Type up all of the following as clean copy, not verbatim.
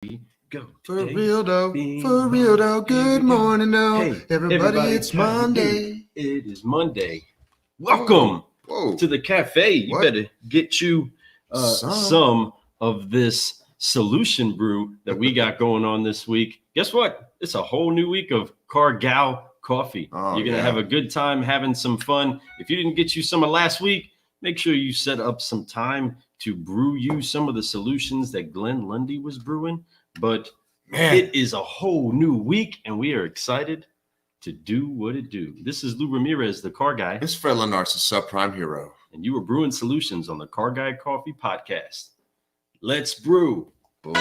Go. For real though, good morning though. Hey, Everybody, it's how you do? Monday. It is Monday. Welcome Whoa. to the cafe. You What? better get you Some. some of this solution brew that we got going on this week. Guess what? It's a whole new week of Cargal coffee. Oh, You're going to yeah. have a good time having some fun. If you didn't get you some of last week, make sure you set up some time to brew you some of the solutions that Glenn Lundy was brewing. But Man, it is a whole new week, and we are excited to do what it do. This is Lou Ramirez, the Car Guy, this Fred Lenart's a subprime hero. and you are brewing solutions on the Car Guy Coffee Podcast. Let's brew. Boom.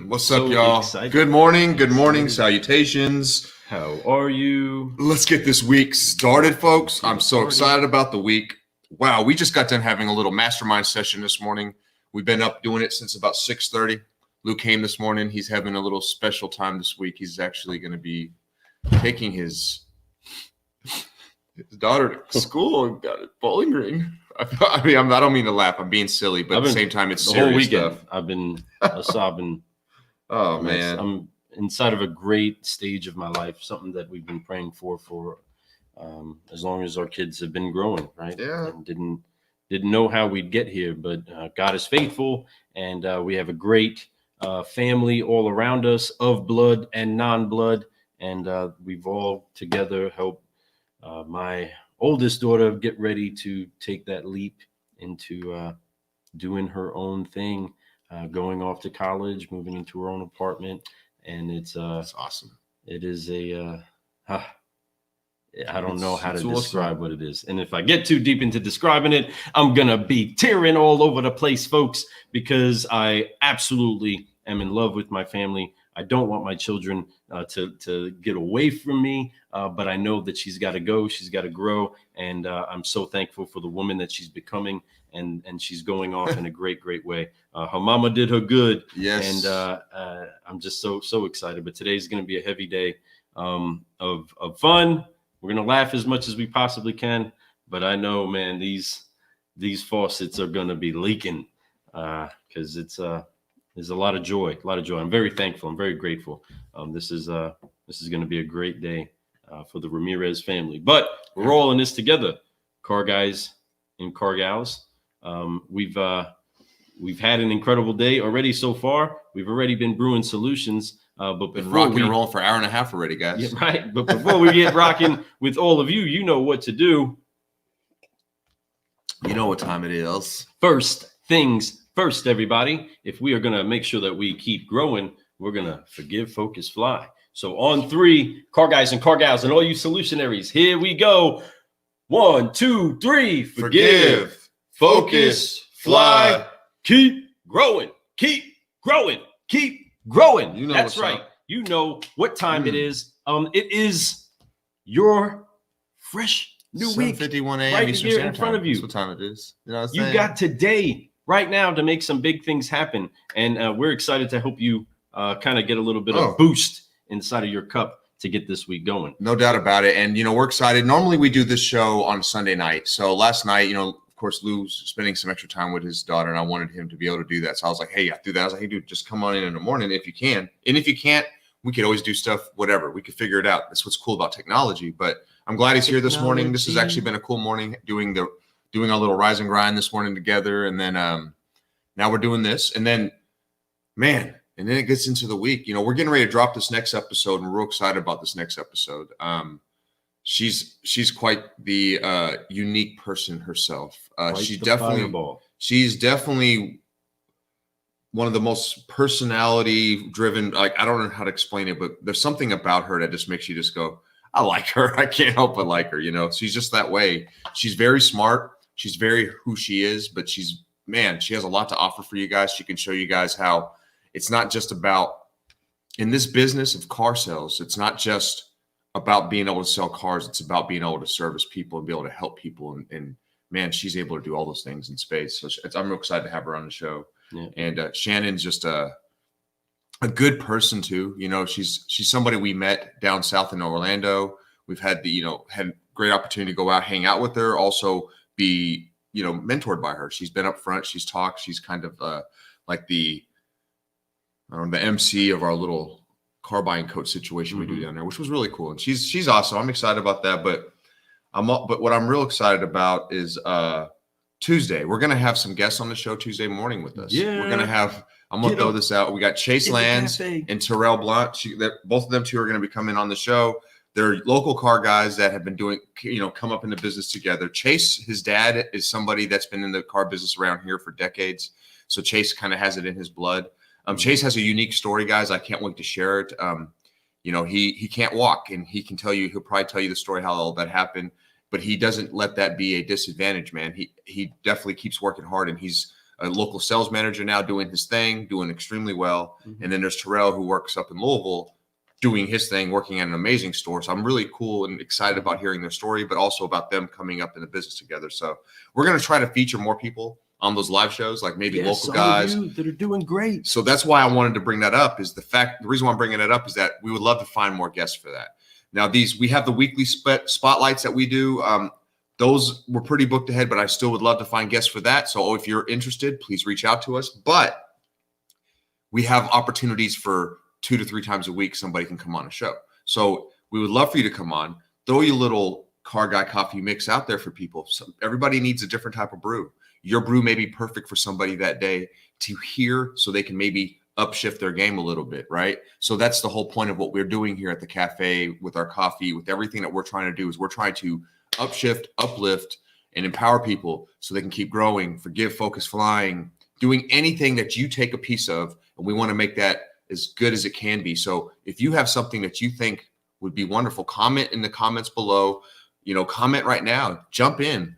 What's up, So y'all? excited. Good morning, salutations. How are you? Let's get this week started, folks. I'm so excited about the week. Wow, we just got done having a little mastermind session this morning. We've been up doing it since about 6:30. Luke came this morning. He's having a little special time this week. He's actually going to be taking his daughter to school and got a bowling green. I mean, I don't mean to laugh. I'm being silly, but at the same time, it's The serious whole weekend, stuff. I've been sobbing. Oh, man. I'm inside of a great stage of my life, something that we've been praying for as long as our kids have been growing, right? Yeah. And didn't know how we'd get here, but God is faithful, and we have a great family all around us of blood and non-blood, and we've all together helped my oldest daughter get ready to take that leap into doing her own thing, going off to college, moving into her own apartment, and it's That's awesome. it is a I don't know how to It's describe awesome. what it is. And if I get too deep into describing it, I'm going to be tearing all over the place, folks, because I absolutely am in love with my family. I don't want my children to get away from me, but I know that she's got to go. She's got to grow. And I'm so thankful for the woman that she's becoming. And she's going off in a great, great way. Her mama did her good. Yes. And I'm just so excited. But today's going to be a heavy day of fun. We're going to laugh as much as we possibly can. But I know, man, these faucets are going to be leaking because there's a lot of joy, I'm very thankful. I'm very grateful. This is going to be a great day for the Ramirez family. But we're all in this together, car guys and car gals. We've had an incredible day already so far. We've already been brewing solutions. But been rocking and rolling for an hour and a half already, guys. Yeah, right. But before we get rocking with all of you, you know what to do. You know what time it is. First things first, everybody. If we are going to make sure that we keep growing, we're going to forgive, focus, fly. So on 3, car guys and car gals and all you solutionaries, here we go. 1, 2, 3. Forgive, focus, fly, keep growing, keep growing, keep growing. You know that's what's right. up. You know what time it is. It is your fresh new week. 7:51 a.m. Right Eastern here Standard in front Time. of you. That's what time it is. You know what I'm You saying? got today right now to make some big things happen. And we're excited to help you kind of get a little bit Oh. of boost inside of your cup to get this week going. No doubt about it. And, we're excited. Normally we do this show on Sunday night. So last night, of course, Lou's spending some extra time with his daughter, and I wanted him to be able to do that. So I was like, hey, I do that. I was like, hey, dude, just come on in the morning if you can. And if you can't, we could always do stuff, whatever. We could figure it out. That's what's cool about technology. But I'm glad he's here this morning. This has actually been a cool morning doing our little rise and grind this morning together. And then now we're doing this. And then, man, and then it gets into the week. We're getting ready to drop this next episode, and we're real excited about this next episode. She's quite the unique person herself. She's definitely one of the most personality driven. Like, I don't know how to explain it, but there's something about her that just makes you just go, I like her. I can't help but like her. She's just that way. She's very smart. She's very who she is, but she has a lot to offer for you guys. She can show you guys how it's not just about, in this business of car sales, it's not just about being able to sell cars. It's about being able to service people and be able to help people. And man, she's able to do all those things in space. So I'm real excited to have her on the show. Yeah. And Shannon's just a good person too. She's somebody we met down south in Orlando. We've had had great opportunity to go out, hang out with her, also be, mentored by her. She's been up front. She's talked. She's kind of like the MC of our little car buying coach situation we do down there, which was really cool. And she's awesome. I'm excited about that. But what I'm real excited about is Tuesday. We're gonna have some guests on the show Tuesday morning with us. Yeah. We're gonna have. I'm gonna throw this out. We got Chase Lands and Terrell Blunt. Both of them two are gonna be coming on the show. They're local car guys that have been doing, come up in the business together. Chase, his dad, is somebody that's been in the car business around here for decades. So Chase kind of has it in his blood. Chase has a unique story, guys. I can't wait to share it. He can't walk, and he'll probably tell you the story how all that happened, but he doesn't let that be a disadvantage, man. He definitely keeps working hard, and he's a local sales manager now doing his thing, doing extremely well. Mm-hmm. And then there's Terrell, who works up in Louisville doing his thing, working at an amazing store. So I'm really cool and excited about hearing their story, but also about them coming up in the business together. So we're going to try to feature more people on those live shows, like maybe local guys that are doing great. So that's why I wanted to bring that up. Is the reason why I'm bringing it up is that we would love to find more guests for that. Now we have the weekly spotlights that we do. Those were pretty booked ahead, but I still would love to find guests for that. So if you're interested, please reach out to us. But we have opportunities for 2 to 3 times a week. Somebody can come on a show. So we would love for you to come on, throw your little Car Guy coffee mix out there for people. So everybody needs a different type of brew. Your brew may be perfect for somebody that day to hear, so they can maybe upshift their game a little bit, right? So that's the whole point of what we're doing here at the cafe with our coffee, with everything that we're trying to do, is we're trying to upshift, uplift, and empower people so they can keep growing, forgive, focus, flying, doing anything that you take a piece of, and we want to make that as good as it can be. So if you have something that you think would be wonderful, comment in the comments below. Comment right now, jump in.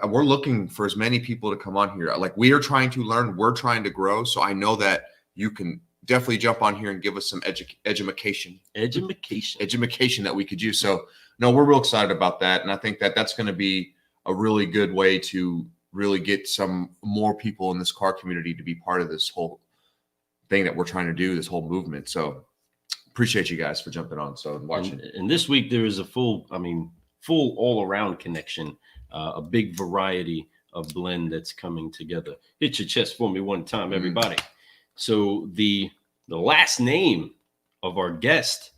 We're looking for as many people to come on here. Like, we are trying to learn, we're trying to grow. So I know that you can definitely jump on here and give us some edumacation that we could use. So no, we're real excited about that. And I think that that's going to be a really good way to really get some more people in this car community to be part of this whole thing that we're trying to do, this whole movement. So appreciate you guys for jumping on and watching. And this week there is a full all around connection. A big variety of blend that's coming together. Hit your chest for me one time, everybody. So the last name of our guest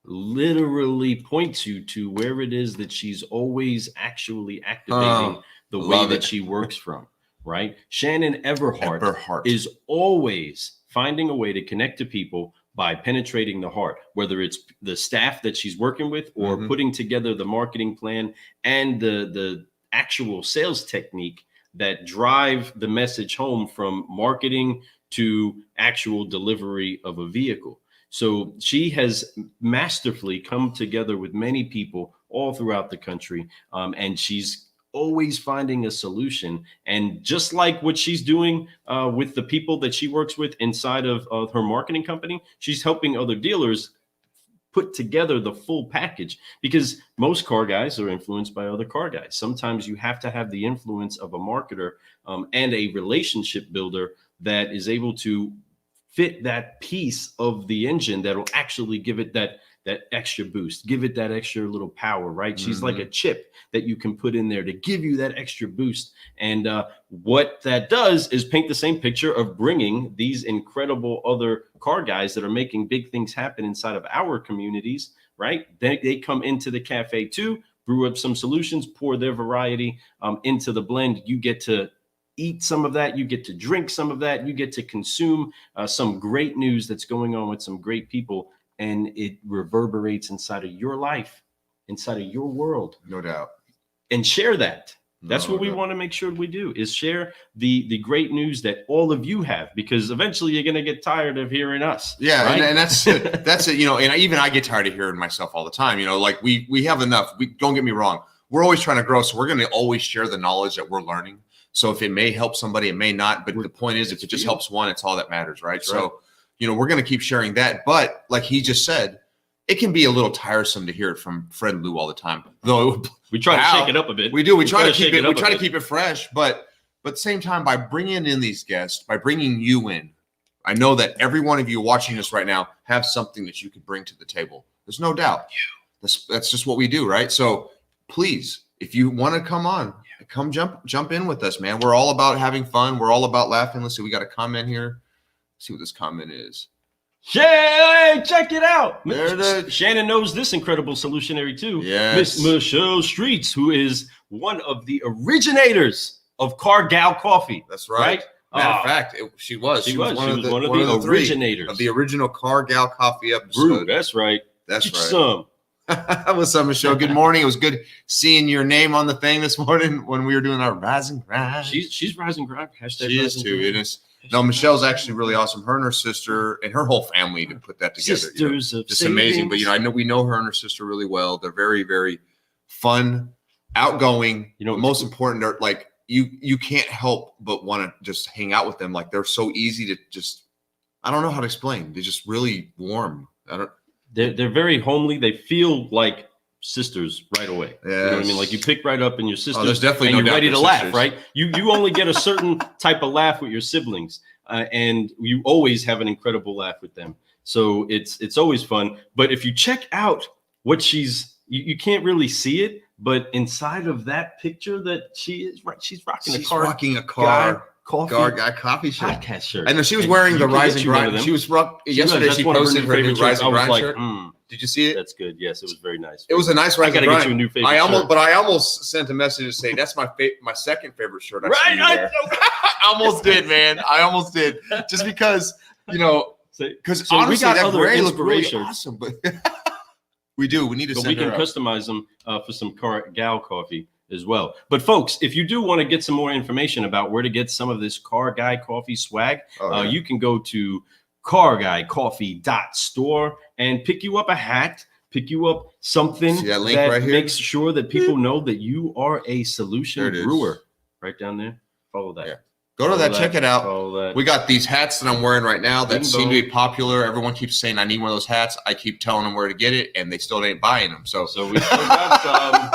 literally points you to where it is that she's always actually activating the way that she works from, right? Shannon Everhart is always finding a way to connect to people by penetrating the heart, whether it's the staff that she's working with or putting together the marketing plan and the actual sales technique that drive the message home from marketing to actual delivery of a vehicle. So she has masterfully come together with many people all throughout the country, and she's always finding a solution. And just like what she's doing with the people that she works with inside of her marketing company, she's helping other dealers put together the full package, because most car guys are influenced by other car guys. Sometimes you have to have the influence of a marketer and a relationship builder that is able to fit that piece of the engine that will actually give it that extra boost, give it that extra little power, right? She's like a chip that you can put in there to give you that extra boost. And what that does is paint the same picture of bringing these incredible other car guys that are making big things happen inside of our communities, right? They come into the cafe too, brew up some solutions, pour their variety into the blend. You get to eat some of that, you get to drink some of that, you get to consume some great news that's going on with some great people, and it reverberates inside of your life, inside of your world. No doubt. And share that. That's what we want to make sure we do, is share the great news that all of you have, because eventually you're going to get tired of hearing us. Yeah. Right? And that's it, you know, and even I get tired of hearing myself all the time, you know, like we have enough. Don't get me wrong. We're always trying to grow. So we're going to always share the knowledge that we're learning. So if it may help somebody, it may not. But the point is, if it just helps one, it's all that matters, right? That's right. So, you know, we're going to keep sharing that. But like he just said, it can be a little tiresome to hear it from Fred Lou all the time. Though we try to shake it up a bit. We do. We try to keep it. We try to keep keep it fresh. But at the same time, by bringing in these guests, by bringing you in, I know that every one of you watching this right now have something that you could bring to the table. There's no doubt. That's just what we do, right? So please, if you want to come on, come jump in with us, man. We're all about having fun. We're all about laughing. Let's see. We got a comment here. Let's see what this comment is. Hey, check it out. There it is. Shannon knows this incredible solutionary too. Yes. Miss Michelle Streets, who is one of the originators of Car Gal Coffee. That's right. Matter of fact, she was one of the originators of the original Car Gal Coffee episode. Brew, that's right. That's Get right. Some. What's up, Michelle? Good morning. It was good seeing your name on the thing this morning when we were doing our Rise and Grind. She's Rise and Grind. She is too. It is. No, Michelle's actually really awesome. Her and her sister and her whole family to put that together. Sisters of just amazing. But we know her and her sister really well. They're very, very fun, outgoing. You know, most important, they're like you can't help but want to just hang out with them. Like they're so easy to just. I don't know how to explain. They're just really warm. They're very homely. They feel like sisters right away. Yes. You know what I mean? Like you pick right up in your sisters, there's definitely and no you're ready to laugh, sisters. right? You only get a certain type of laugh with your siblings, and you always have an incredible laugh with them. So it's always fun. But if you check out what you can't really see it, but inside of that picture that she's rocking a car. Coffee shirt. Podcast shirt. I know she was wearing the Rise and Grind. She was yesterday. She posted her new Rise and Grind shirt. Did you see it? That's good. Yes, it was very nice. It was a nice Rise and Grind. I gotta get you a new favorite shirt. But I almost sent a message to say that's my second favorite shirt. I almost did, man. I almost did, just because because honestly that gray looked really awesome. But we do. We need to. But we can customize them for some Car Gal coffee as well. But folks, if you do want to get some more information about where to get some of this Car Guy Coffee swag, you can go to carguycoffee.store and pick you up a hat, pick you up something that right makes sure that people know that you are a solution brewer. Right down there. Follow that. Yeah. Go to that, check it out. We got these hats that I'm wearing right now that seem to be popular. Everyone keeps saying I need one of those hats. I keep telling them where to get it, and they still ain't buying them. So we still got some.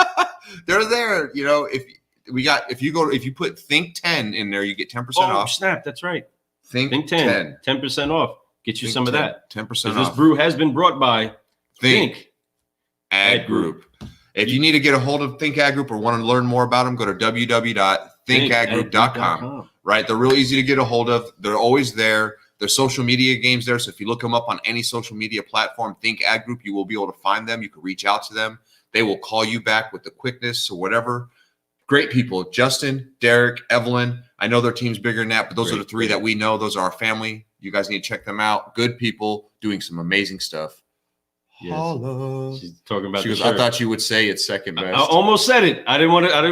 They're there. If you put Think 10 in there, you get 10% off. Oh, snap. That's right. Think 10. 10% off. Get you some of that. 10% off. This brew has been brought by Think Ad Group. If you need to get a hold of Think Ad Group or want to learn more about them, go to www.thinkadgroup.com. Right? They're real easy to get a hold of. They're always there. There's social media games there. So if you look them up on any social media platform, Think Ad Group, you will be able to find them. You can reach out to them. They will call you back with the quickness or whatever. Great people. Justin, Derek, Evelyn. I know their team's bigger than that, but those are the three that we know. Those are our family. You guys need to check them out. Good people doing some amazing stuff. Yes. She's talking about. She goes, I thought you would say it's second best. I almost said it. I didn't want to. I'm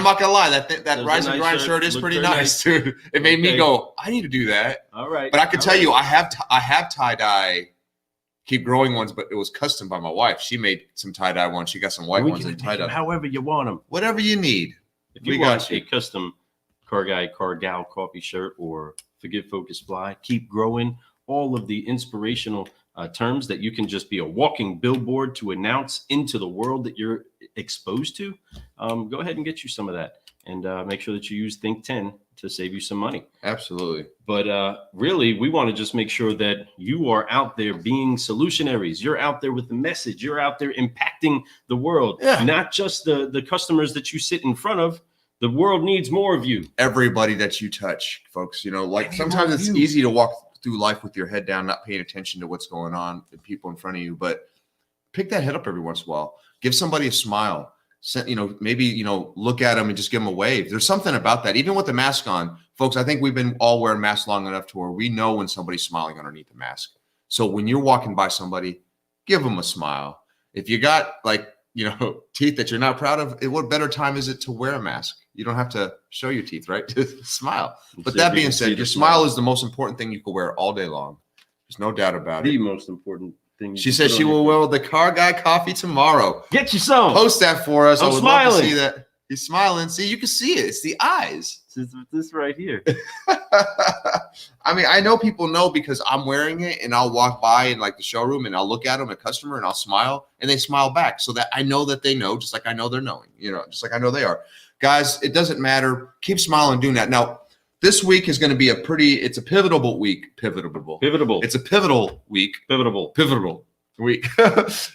not gonna lie. That Rise and Grind shirt is pretty nice, too. It made me go, I need to do that. All right. But I can tell you, I have tie-dye. Keep growing ones, but it was custom by my wife. She made some tie-dye ones. She got some white ones and tie-dye. However you want them. Whatever you need. If you want a custom Car Gal coffee shirt or Forget Focus Fly, keep growing. All of the inspirational terms that you can just be a walking billboard to announce into the world that you're exposed to, go ahead and get you some of that, and make sure that you use Think 10 to save you some money. Absolutely. But really, we want to just make sure that you are out there being solutionaries. You're out there with the message. You're out there impacting the world, not just the customers that you sit in front of. The world needs more of you. Everybody that you touch, folks. Like sometimes it's easy to walk through life with your head down, not paying attention to what's going on and people in front of you. But pick that head up every once in a while. Give somebody a smile. Maybe, look at them and just give them a wave. There's something about that. Even with the mask on, folks, I think we've been all wearing masks long enough to where we know when somebody's smiling underneath the mask. So when you're walking by somebody, give them a smile. If you got teeth that you're not proud of, what better time is it to wear a mask? You don't have to show your teeth, right? Just smile. But that being said, your smile is the most important thing you can wear all day long. There's no doubt about it. The most important thing. She said she will wear the Car Guy coffee tomorrow. Get you some. Post that for us. I'm I would smiling. love to see that. He's smiling. See, you can see it. It's the eyes. It's this right here. I mean, I know people know because I'm wearing it, and I'll walk by in like the showroom and I'll look at them, a customer, and I'll smile, and they smile back, so that I know that they know, just like I know they're knowing, just like I know they are. Guys, it doesn't matter. Keep smiling, doing that. Now, this week is going to be it's a pivotal week. Pivotal. It's a pivotal week. Pivotal week.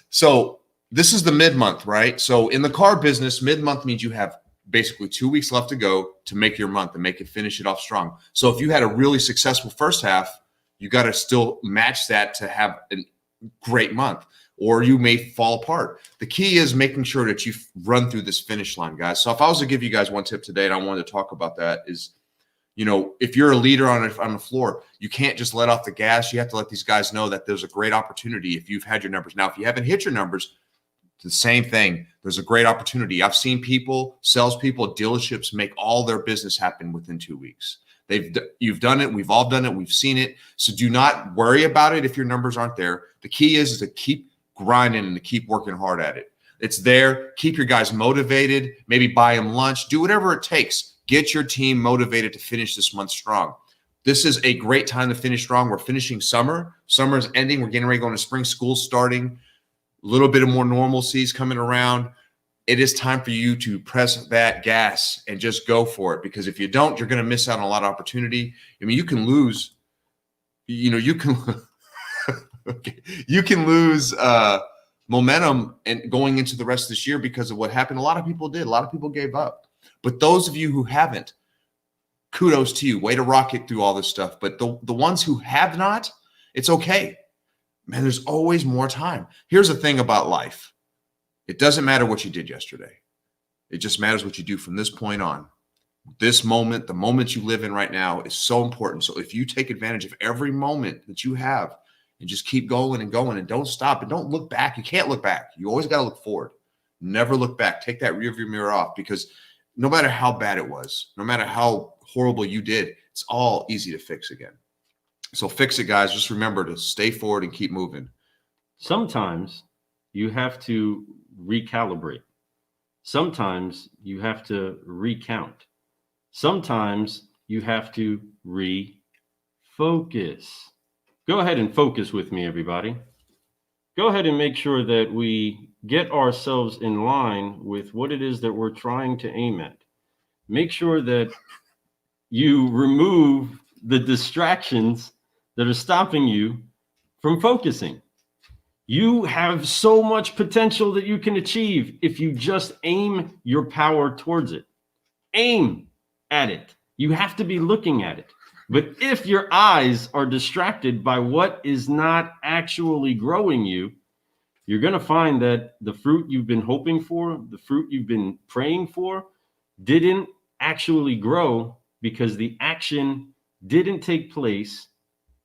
So this is the mid-month, right? So in the car business, mid-month means you have basically 2 weeks left to go to make your month and finish it off strong. So if you had a really successful first half, you got to still match that to have a great month, or you may fall apart. The key is making sure that you run through this finish line, guys. So if I was to give you guys one tip today, and I wanted to talk about that, is, if you're a leader on the floor, you can't just let off the gas. You have to let these guys know that there's a great opportunity if you've had your numbers. Now, if you haven't hit your numbers, it's the same thing. There's a great opportunity. I've seen salespeople, dealerships make all their business happen within 2 weeks. You've done it. We've all done it. We've seen it. So do not worry about it if your numbers aren't there. The key is to keep grinding and to keep working hard at it. It's there. Keep your guys motivated. Maybe buy them lunch. Do whatever it takes. Get your team motivated to finish this month strong. This is a great time to finish strong. We're finishing summer. Summer's ending. We're getting ready to go into spring. School's starting. A little bit of more normalcy is coming around. It is time for you to press that gas and just go for it, because if you don't, you're going to miss out on a lot of opportunity. I mean, you can lose, you can lose momentum and going into the rest of this year because of what happened. A lot of people did. A lot of people gave up. But those of you who haven't, kudos to you. Way to rock it through all this stuff. But the ones who have not, it's okay. Man, there's always more time. Here's the thing about life. It doesn't matter what you did yesterday. It just matters what you do from this point on. This moment, the moment you live in right now, is so important. So if you take advantage of every moment that you have and just keep going and don't stop and don't look back. You can't look back. You always got to look forward. Never look back. Take that rearview mirror off, because no matter how bad it was, no matter how horrible you did, it's all easy to fix again. So fix it, guys. Just remember to stay forward and keep moving. Sometimes you have to recalibrate. Sometimes you have to recount. Sometimes you have to refocus. Go ahead and focus with me, everybody. Go ahead and make sure that we get ourselves in line with what it is that we're trying to aim at. Make sure that you remove the distractions that are stopping you from focusing. You have so much potential that you can achieve if you just aim your power towards it. Aim at it. You have to be looking at it. But if your eyes are distracted by what is not actually growing you, you're going to find that the fruit you've been hoping for, the fruit you've been praying for, didn't actually grow because the action didn't take place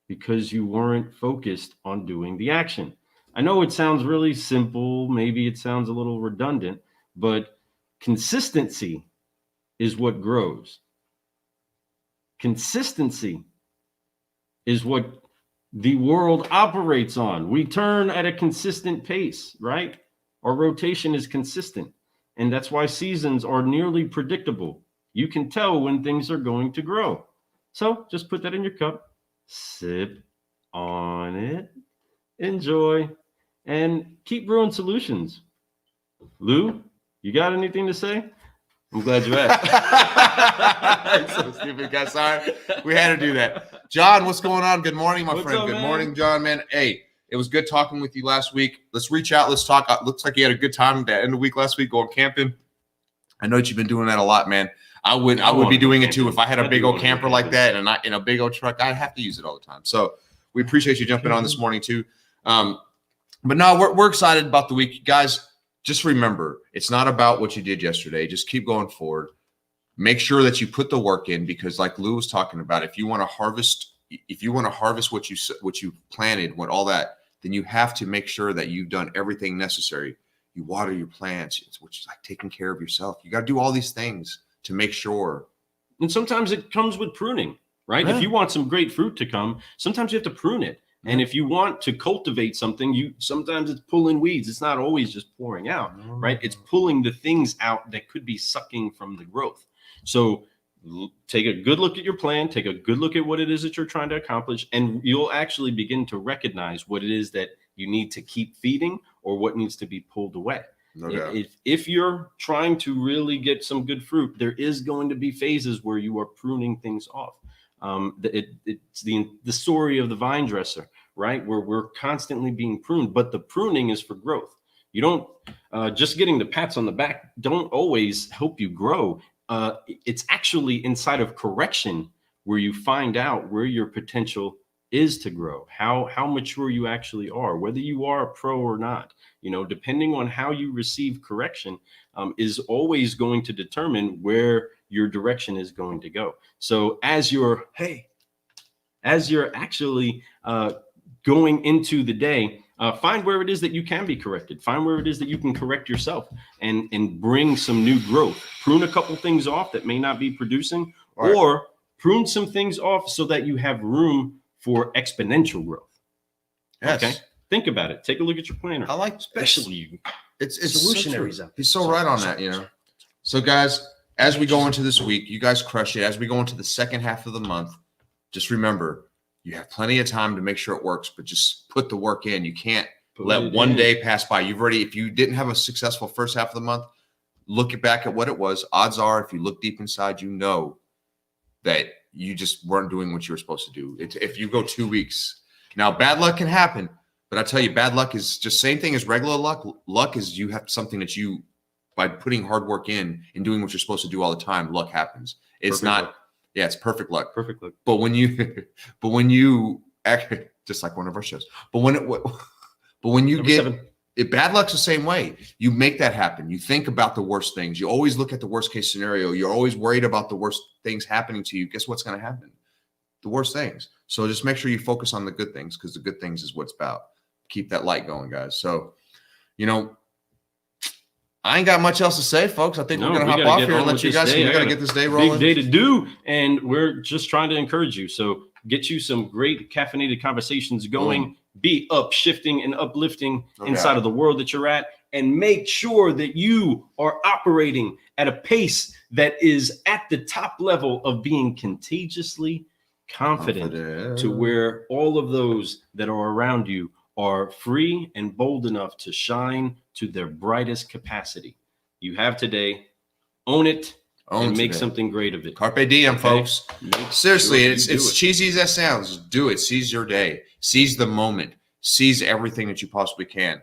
because you weren't focused on doing the action. I know it sounds really simple. Maybe it sounds a little redundant, but consistency is what grows. Consistency is what the world operates on. We turn at a consistent pace, right? Our rotation is consistent. And that's why seasons are nearly predictable. You can tell when things are going to grow. So just put that in your cup, sip on it, enjoy, and keep brewing solutions. Lou, you got anything to say? I'm glad you asked. So stupid, guys. Sorry, we had to do that. John, what's going on? Good morning, my What's friend. up, Good man? morning, John. Man, hey, it was good talking with you last week. Let's reach out. Let's talk. Looks like you had a good time at the end of the week last week going camping. I know that you've been doing that a lot, man. I would be doing it too if I had a big old camper like that and in a big old truck. I'd have to use it all the time. So we appreciate you jumping on this morning too. But no, we're excited about the week, guys. Just remember, it's not about what you did yesterday. Just keep going forward. Make sure that you put the work in, because like Lou was talking about, if you want to harvest what you planted, what all that, then you have to make sure that you've done everything necessary. You water your plants, which is like taking care of yourself. You got to do all these things to make sure. And sometimes it comes with pruning, right? Yeah. If you want some great fruit to come, sometimes you have to prune it. And if you want to cultivate something, sometimes it's pulling weeds. It's not always just pouring out, right? It's pulling the things out that could be sucking from the growth. So take a good look at your plan, take a good look at what it is that you're trying to accomplish, and you'll actually begin to recognize what it is that you need to keep feeding or what needs to be pulled away. No doubt. If you're trying to really get some good fruit, there is going to be phases where you are pruning things off. It's the story of the vine dresser, right? Where we're constantly being pruned, but the pruning is for growth. You don't just getting the pats on the back don't always help you grow. It's actually inside of correction where you find out where your potential is to grow, how mature you actually are, whether you are a pro or not. Depending on how you receive correction, is always going to determine where your direction is going to go. So as you're actually going into the day, find where it is that you can be corrected. Find where it is that you can correct yourself and bring some new growth. Prune a couple things off that may not be producing, or prune some things off so that you have room for exponential growth. Yes. Okay. Think about it. Take a look at your planner. I like, especially you. It's Solutionaries so out there. He's so right on that, So guys, as we go into this week, you guys crush it. As we go into the second half of the month, just remember, you have plenty of time to make sure it works, but just put the work in. You can't let one day pass by. If you didn't have a successful first half of the month, look back at what it was. Odds are, if you look deep inside, you know that you just weren't doing what you were supposed to do. If you go 2 weeks, now bad luck can happen, but I tell you, bad luck is just same thing as regular luck. Luck is you have something that by putting hard work in and doing what you're supposed to do all the time, luck happens. It's not luck. Yeah, it's perfect luck. Perfect luck. But when you act just like one of our shows, but when you bad luck's the same way. You make that happen. You think about the worst things. You always look at the worst case scenario. You're always worried about the worst things happening to you. Guess what's going to happen? The worst things. So just make sure you focus on the good things, because the good things is what's about. Keep that light going, guys. So, I ain't got much else to say, folks. I think we're going to hop off here and let you guys. We got to get this day rolling. Big day to do, and we're just trying to encourage you. So get you some great caffeinated conversations going. Be upshifting and uplifting inside of the world that you're at, and make sure that you are operating at a pace that is at the top level of being contagiously confident to where all of those that are around you are free and bold enough to shine to their brightest capacity. You have today. Own it. And make something great of it. Carpe diem, folks. Seriously, it's cheesy as that sounds. Do it. Seize your day. Seize the moment. Seize everything that you possibly can,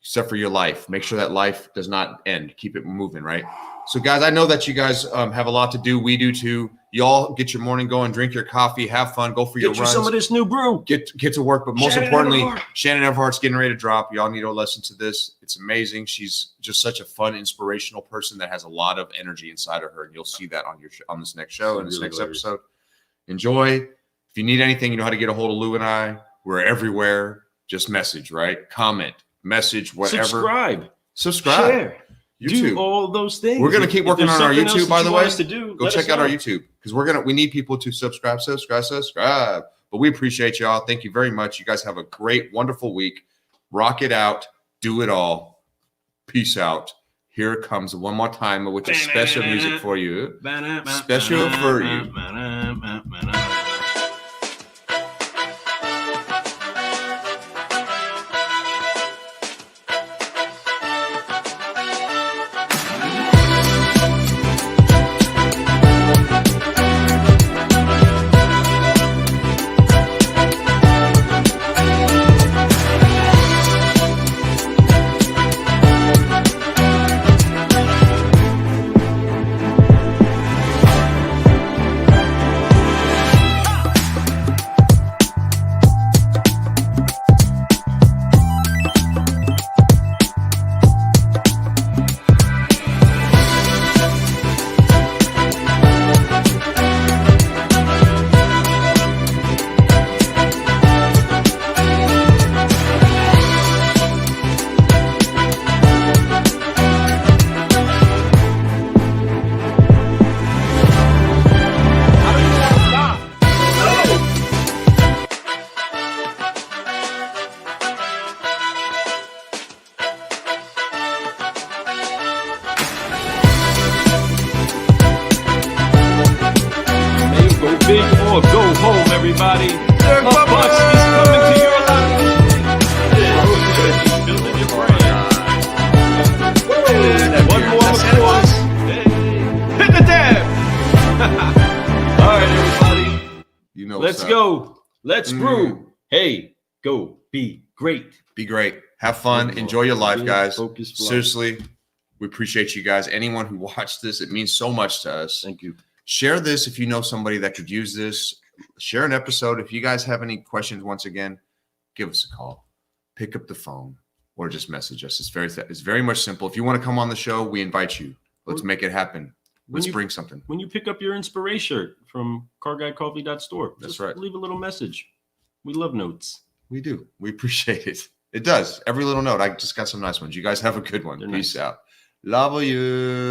except for your life. Make sure that life does not end. Keep it moving, right? So, guys, I know that you guys have a lot to do. We do too. Y'all get your morning going, drink your coffee, have fun, go for your runs. Get you some of this new brew. Get to work, but most importantly, Shannon Everhart's getting ready to drop. Y'all need to listen to this. It's amazing. She's just such a fun, inspirational person that has a lot of energy inside of her, and you'll see that on this next show and this next episode. Enjoy. If you need anything, you know how to get a hold of Lou and I. We're everywhere. Just message, right? Comment, message, whatever. Subscribe. Share. YouTube. Do all those things. We're going to keep working on our YouTube, by the way. Go check out our YouTube, because we need people to subscribe. But we appreciate y'all. Thank you very much. You guys have a great, wonderful week. Rock it out. Do it all. Peace out. Here it comes one more time with your special music for you. Special for you. everybody. A bus is coming to your life. Building your brain. One more applause. Hey. Hit the dab. All right, everybody. You know, Let's go. Let's brew. Hey, go. Be great. Be great. Have fun. Enjoy your life, guys. Focus, fly. Seriously, we appreciate you guys. Anyone who watched this, it means so much to us. Thank you. Share this if you know somebody that could use this. Share an episode. If you guys have any questions, once again, give us a call. Pick up the phone or just message us. It's very much simple. If you want to come on the show, we invite you. Let's make it happen. Let's bring something. When you pick up your Inspiration shirt from carguycoffee.store, that's just right. Leave a little message. We love notes. We do. We appreciate it. It does. Every little note. I just got some nice ones. You guys have a good one. They're Peace nice. out. Love you.